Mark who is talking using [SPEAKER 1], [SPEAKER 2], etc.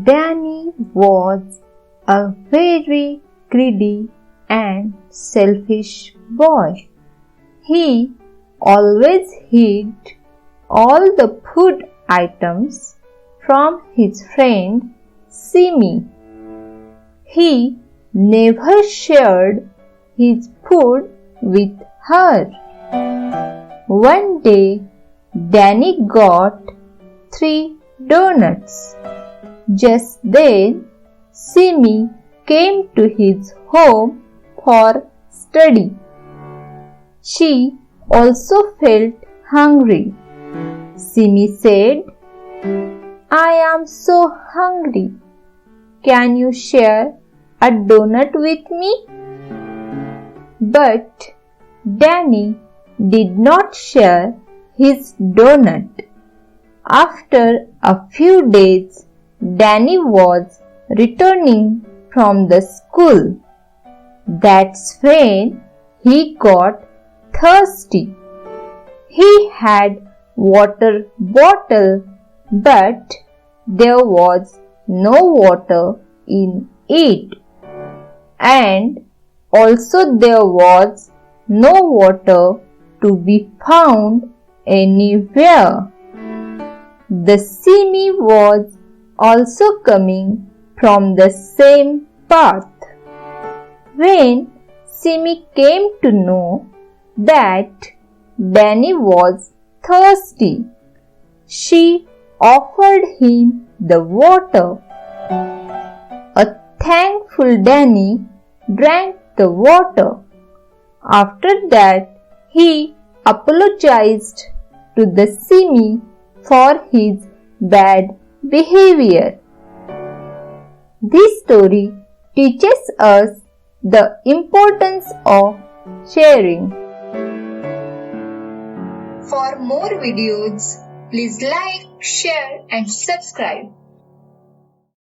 [SPEAKER 1] Danny was a very greedy and selfish boy. He always hid all the food items from his friend Simi. He never shared his food with her. One day, Danny got 3 donuts. Just then, Simi came to his home for study. She also felt hungry. Simi said, "I am so hungry. Can you share a donut with me?" But Danny did not share his donut. After a few days, Danny was returning from the school. That's when he got thirsty. He had water bottle, but there was no water in it. And also there was no water to be found anywhere. The Simi was also coming from the same path. When Simi came to know that Danny was thirsty, she offered him the water. A thankful Danny drank the water. After that, he apologized to the Simi for his bad behavior. This story teaches us the importance of sharing. For more videos, please like, share and subscribe.